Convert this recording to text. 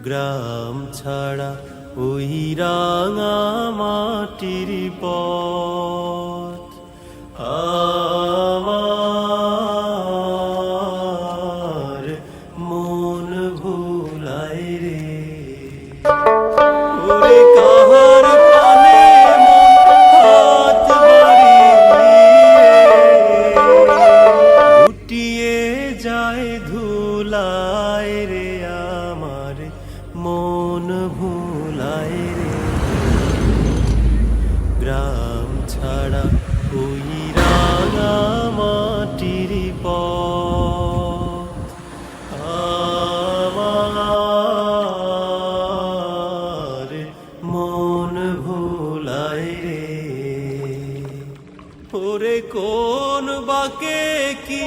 গ্রাম ছাড়া ওই রাঙা মাটির পথ আমার মন ভুলায় রে। ওরে কাহার প্রাণে মন হাত বাড়িয়ে লুটিয়ে যায় ধুলায় রে, আমার মন ভুলায় রে। গ্রাম ছাড়া ওই রাঙা মাটির পথ আমার মন ভুলায় রে। ওরে কোন বাকে কি